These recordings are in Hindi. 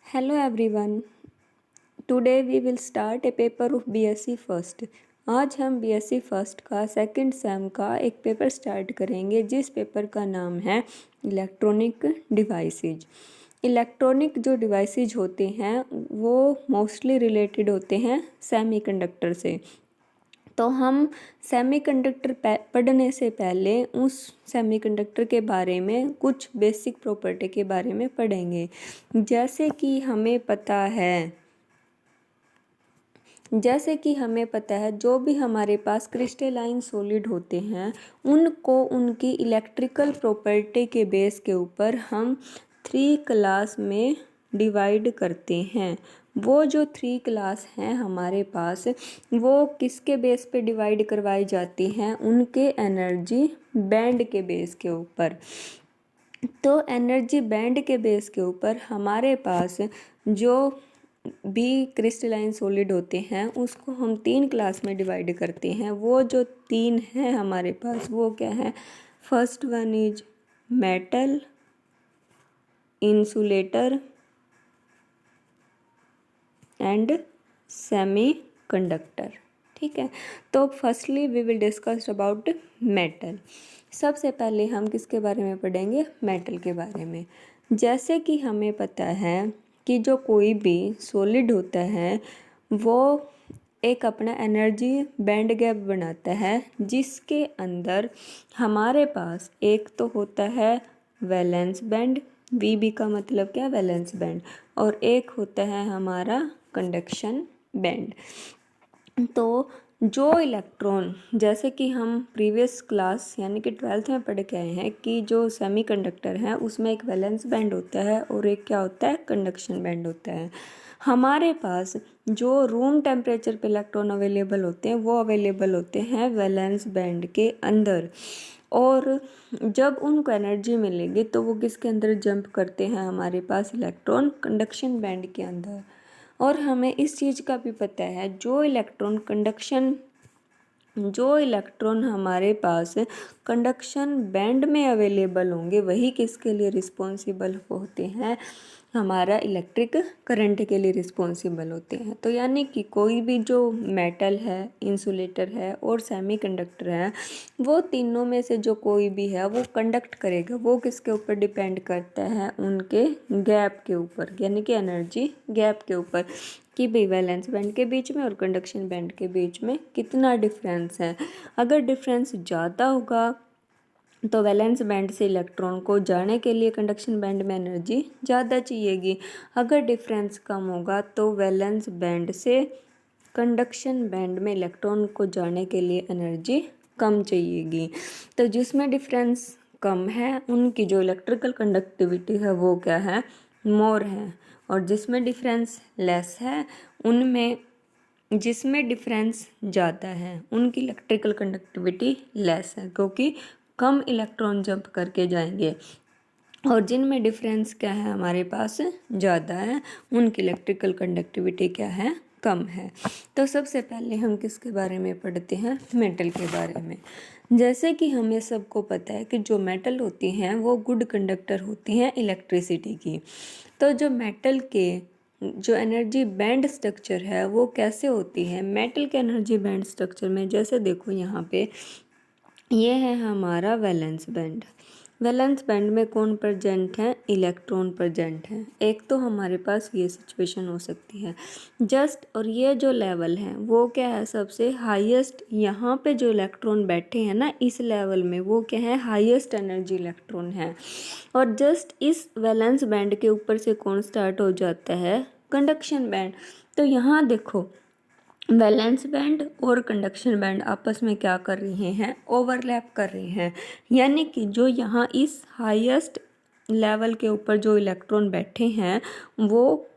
Hello everyone. Today we will start a paper of BSc first. आज हम BSc फर्स्ट का सेकंड सेम का एक पेपर स्टार्ट करेंगे जिस पेपर का नाम है इलेक्ट्रॉनिक डिवाइसेज। इलेक्ट्रॉनिक जो डिवाइसेज होते हैं वो मोस्टली रिलेटेड होते हैं सेमीकंडक्टर से। तो हम सेमीकंडक्टर पढ़ने से पहले उस सेमीकंडक्टर के बारे में कुछ बेसिक प्रॉपर्टी के बारे में पढ़ेंगे। जैसे कि हमें पता है जो भी हमारे पास क्रिस्टलाइन सॉलिड होते हैं उनको उनकी इलेक्ट्रिकल प्रॉपर्टी के बेस के ऊपर हम 3 क्लास में डिवाइड करते हैं। वो जो 3 क्लास हैं हमारे पास वो किसके बेस पे डिवाइड करवाई जाती हैं? उनके एनर्जी बैंड के बेस के ऊपर। तो एनर्जी बैंड के बेस के ऊपर हमारे पास जो भी क्रिस्टलाइन सॉलिड होते हैं उसको हम 3 क्लास में डिवाइड करते हैं। वो जो 3 हैं हमारे पास वो क्या है? First one is metal, insulator and semiconductor. ठीक है, तो firstly we will discuss about metal. सबसे पहले हम किसके बारे में पढ़ेंगे? मेटल के बारे में। जैसे कि हमें पता है कि जो कोई भी सॉलिड होता है वो एक अपना एनर्जी बैंड गैप बनाता है जिसके अंदर हमारे पास एक तो होता है वैलेंस बैंड, वीबी का मतलब क्या? वैलेंस बैंड, और एक होता है हमारा कंडक्शन बैंड। तो जो इलेक्ट्रॉन, जैसे कि हम प्रीवियस क्लास यानी कि 12th में पढ़ के आए हैं कि जो सेमीकंडक्टर है उसमें एक वैलेंस बैंड होता है और एक क्या होता है? कंडक्शन बैंड होता है। हमारे पास जो रूम टेम्परेचर पे इलेक्ट्रॉन अवेलेबल होते हैं वो अवेलेबल होते हैं वैलेंस बैंड के अंदर, और जब उनको एनर्जी मिलेगी तो वो किसके अंदर जंप करते हैं? हमारे पास इलेक्ट्रॉन कंडक्शन बैंड के अंदर। और हमें इस चीज़ का भी पता है जो इलेक्ट्रॉन हमारे पास कंडक्शन बैंड में अवेलेबल होंगे वही किसके लिए रिस्पॉन्सिबल होते हैं? हमारा इलेक्ट्रिक करंट के लिए रिस्पॉन्सिबल होते हैं। तो यानी कि कोई भी जो मेटल है, इंसुलेटर है और सेमीकंडक्टर है वो तीनों में से जो कोई भी है वो कंडक्ट करेगा। वो किसके ऊपर डिपेंड करता है? उनके गैप के ऊपर, यानी कि एनर्जी गैप के ऊपर कि भाई वैलेंस बैंड के बीच में और कंडक्शन बैंड के बीच में कितना डिफरेंस है। अगर डिफरेंस ज़्यादा होगा तो वैलेंस बैंड से इलेक्ट्रॉन को जाने के लिए कंडक्शन बैंड में एनर्जी ज़्यादा चाहिएगी। अगर डिफरेंस कम होगा तो वैलेंस बैंड से कंडक्शन बैंड में इलेक्ट्रॉन को जाने के लिए एनर्जी कम चाहिएगी। तो जिसमें डिफरेंस कम है उनकी जो इलेक्ट्रिकल कंडक्टिविटी है वो क्या है? मोर है, और जिसमें डिफरेंस लेस है जिसमें डिफरेंस ज़्यादा है उनकी इलेक्ट्रिकल कंडक्टिविटी लेस है, क्योंकि कम इलेक्ट्रॉन जंप करके जाएंगे। और जिनमें डिफरेंस क्या है? हमारे पास ज़्यादा है, उनकी इलेक्ट्रिकल कंडक्टिविटी क्या है? कम है। तो सबसे पहले हम किसके बारे में पढ़ते हैं? मेटल के बारे में। जैसे कि हमें सबको पता है कि जो मेटल होती हैं वो गुड कंडक्टर होती हैं इलेक्ट्रिसिटी की। तो जो मेटल के जो एनर्जी बैंड स्ट्रक्चर है वो कैसे होती है? मेटल के एनर्जी बैंड स्ट्रक्चर में जैसे देखो यहाँ पे ये है हमारा वैलेंस बैंड। वैलेंस बैंड में कौन प्रेजेंट है? इलेक्ट्रॉन प्रेजेंट है। एक तो हमारे पास ये सिचुएशन हो सकती है जस्ट, और ये जो लेवल है वो क्या है? सबसे हाईएस्ट। यहाँ पे जो इलेक्ट्रॉन बैठे हैं ना इस लेवल में वो क्या है? हाईएस्ट एनर्जी इलेक्ट्रॉन है। और जस्ट इस वैलेंस बैंड के ऊपर से कौन स्टार्ट हो जाता है? Conduction band. तो यहाँ देखो वैलेंस बैंड और कंडक्शन बैंड आपस में क्या कर रहे हैं? ओवरलैप कर रहे हैं। यानी कि जो यहाँ इस हाईएस्ट लेवल के ऊपर जो इलेक्ट्रॉन बैठे हैं वो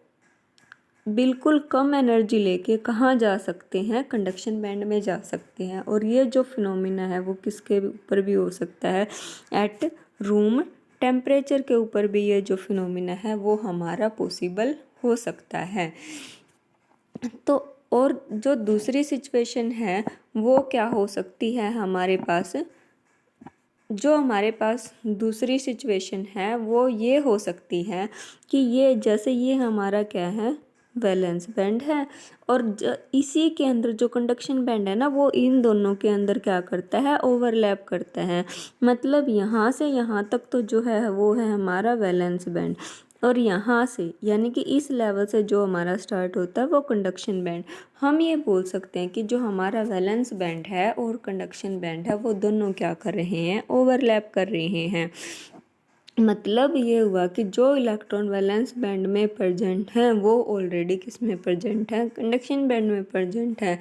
बिल्कुल कम एनर्जी लेके कहाँ जा सकते हैं? कंडक्शन बैंड में जा सकते हैं। और ये जो फिनोमिना है वो किसके ऊपर भी हो सकता है? एट रूम टेम्परेचर के ऊपर भी ये जो फिनोमिना है वो हमारा पॉसिबल हो सकता है। तो और जो दूसरी सिचुएशन है वो क्या हो सकती है हमारे पास? जो हमारे पास दूसरी सिचुएशन है वो ये हो सकती है कि ये जैसे ये हमारा क्या है, वैलेंस बैंड है, और इसी के अंदर जो कंडक्शन बैंड है ना वो इन दोनों के अंदर क्या करता है, ओवरलैप करता है। मतलब यहाँ से यहाँ तक तो जो है वो है हमारा वैलेंस बैंड, और यहाँ से यानी कि इस लेवल से जो हमारा स्टार्ट होता है वो कंडक्शन बैंड। हम ये बोल सकते हैं कि जो हमारा वैलेंस बैंड है और कंडक्शन बैंड है वो दोनों क्या कर रहे हैं, ओवरलैप कर रहे हैं। मतलब ये हुआ कि जो इलेक्ट्रॉन वैलेंस बैंड में प्रेजेंट हैं वो ऑलरेडी किस में प्रेजेंट है, कंडक्शन बैंड में प्रेजेंट है।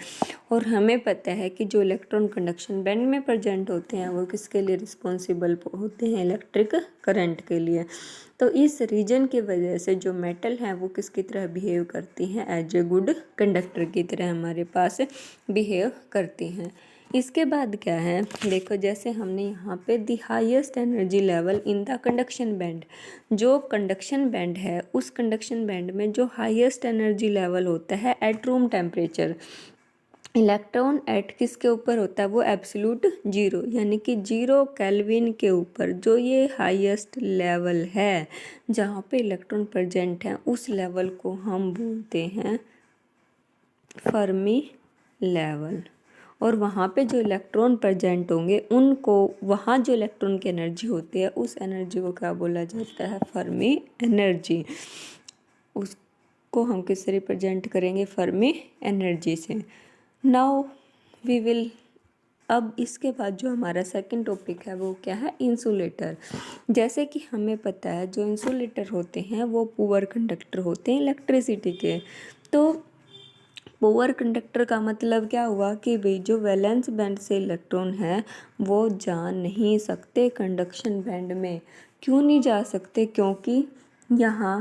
और हमें पता है कि जो इलेक्ट्रॉन कंडक्शन बैंड में प्रेजेंट होते हैं वो किसके लिए रिस्पॉन्सिबल होते हैं, इलेक्ट्रिक करंट के लिए। तो इस रीजन की वजह से जो मेटल है वो किसकी तरह बिहेव करती हैं, एज ए गुड कंडक्टर की तरह हमारे पास बिहेव करती हैं। इसके बाद क्या है, देखो जैसे हमने यहाँ पे the highest energy level in the conduction band, जो कंडक्शन बैंड है उस कंडक्शन बैंड में जो हाईएस्ट एनर्जी लेवल होता है at room temperature, electron at किसके ऊपर होता है, वो एब्सोल्यूट जीरो यानी कि 0 केल्विन के ऊपर जो ये हाईएस्ट लेवल है जहाँ पे इलेक्ट्रॉन प्रेजेंट है उस लेवल को हम बोलते हैं फर्मी लेवल। और वहाँ पे जो इलेक्ट्रॉन प्रेजेंट होंगे उनको, वहाँ जो इलेक्ट्रॉन की एनर्जी होती है उस एनर्जी को क्या बोला जाता है, फर्मी एनर्जी। उसको हम किससे रिप्रेजेंट करेंगे, फर्मी एनर्जी से। नाउ वी विल, अब इसके बाद जो हमारा सेकंड टॉपिक है वो क्या है, इंसुलेटर। जैसे कि हमें पता है जो इंसुलेटर होते हैं वो पुअर कंडक्टर होते हैं इलेक्ट्रिसिटी के। तो पुअर कंडक्टर का मतलब क्या हुआ कि भाई जो वैलेंस बैंड से इलेक्ट्रॉन है वो जा नहीं सकते कंडक्शन बैंड में। क्यों नहीं जा सकते, क्योंकि यहाँ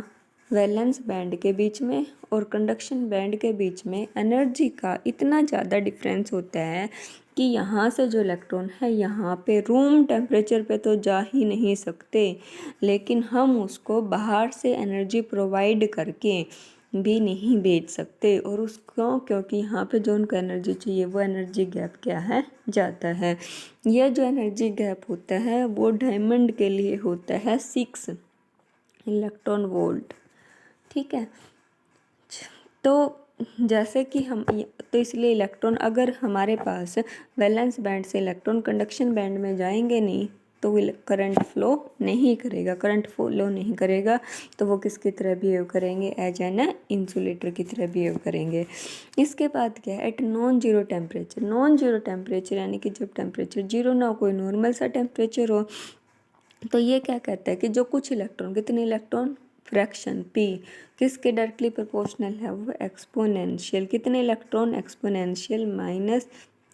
वैलेंस बैंड के बीच में और कंडक्शन बैंड के बीच में एनर्जी का इतना ज़्यादा डिफरेंस होता है कि यहाँ से जो इलेक्ट्रॉन है यहाँ पे रूम टेम्परेचर पे तो जा ही नहीं सकते, लेकिन हम उसको बाहर से एनर्जी प्रोवाइड करके भी नहीं भेज सकते। और उसको क्योंकि यहाँ पे जो उनको एनर्जी चाहिए वो एनर्जी गैप क्या है, जाता है। यह जो एनर्जी गैप होता है वो डायमंड के लिए होता है 6 इलेक्ट्रॉन वोल्ट, ठीक है। तो जैसे कि हम तो इसलिए इलेक्ट्रॉन अगर हमारे पास वैलेंस बैंड से इलेक्ट्रॉन कंडक्शन बैंड में जाएंगे नहीं तो वो करंट फ्लो नहीं करेगा, करंट फ्लो नहीं करेगा तो वो किसकी तरह बिहेव करेंगे, एज एन इंसुलेटर की तरह बिहेव करेंगे। इसके बाद क्या है, at non zero temperature, non zero temperature यानी कि जब टेम्परेचर जीरो ना हो, कोई नॉर्मल सा टेम्परेचर हो, तो ये क्या कहता है कि जो कुछ इलेक्ट्रॉन, कितने इलेक्ट्रॉन, फ्रैक्शन p किसके डायरेक्टली प्रोपोर्शनल है, वो एक्सपोनेंशियल, कितने इलेक्ट्रॉन, एक्सपोनेंशियल माइनस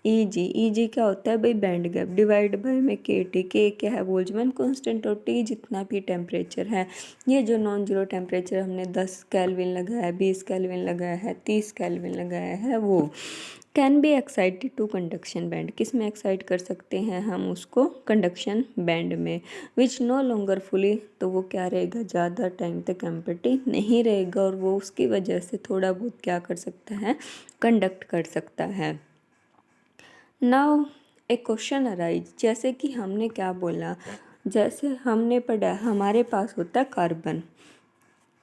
ई जी क्या होता है भाई, बैंड गैप, डिवाइड बाय में के क्या है, बोल्ट्जमैन कांस्टेंट, और टी जितना भी टेम्परेचर है। ये जो नॉन जीरो टेम्परेचर हमने 10 केल्विन लगाया है, 20 केल्विन लगाया है, 30 केल्विन लगाया है, वो can be excited to conduction band, किस में एक्साइट कर सकते हैं हम उसको, कंडक्शन बैंड में, विच नो लॉन्गर फुली, तो वो क्या रहेगा, ज़्यादा टाइम तक एम्प्टी नहीं रहेगा और वो उसकी वजह से थोड़ा बहुत क्या कर सकता है, कंडक्ट कर सकता है। नाउ एक क्वेश्चन अराइज, जैसे कि हमने क्या बोला, जैसे हमने पढ़ा हमारे पास होता है कार्बन,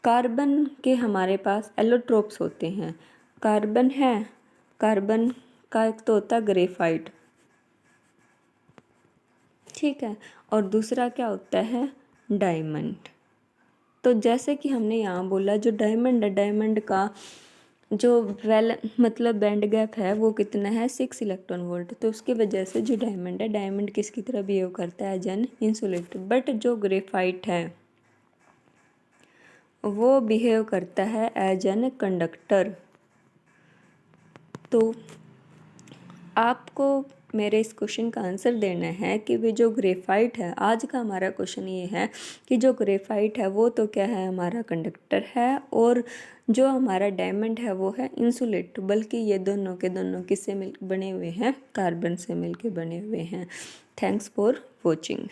कार्बन के हमारे पास एलोट्रोप्स होते हैं, कार्बन है, कार्बन का एक तो होता है ग्रेफाइट, ठीक है, और दूसरा क्या होता है, डायमंड। तो जैसे कि हमने यहाँ बोला जो डायमंड है, डायमंड का जो मतलब बैंड गैप है वो कितना है, 6 इलेक्ट्रॉन वोल्ट। तो उसकी वजह से जो डायमंड है, डायमंड किसकी तरह बिहेव करता है, एज एन इंसुलेटर। बट जो ग्रेफाइट है वो बिहेव करता है एज एन कंडक्टर। तो आपको मेरे इस क्वेश्चन का आंसर देना है कि वे जो ग्रेफाइट है, आज का हमारा क्वेश्चन ये है कि जो ग्रेफाइट है वो तो क्या है, हमारा कंडक्टर है, और जो हमारा डायमंड है वो है इंसुलेटर। बल्कि ये दोनों के दोनों किससे मिल बने हुए हैं, कार्बन से मिलके बने हुए हैं। Thanks for watching.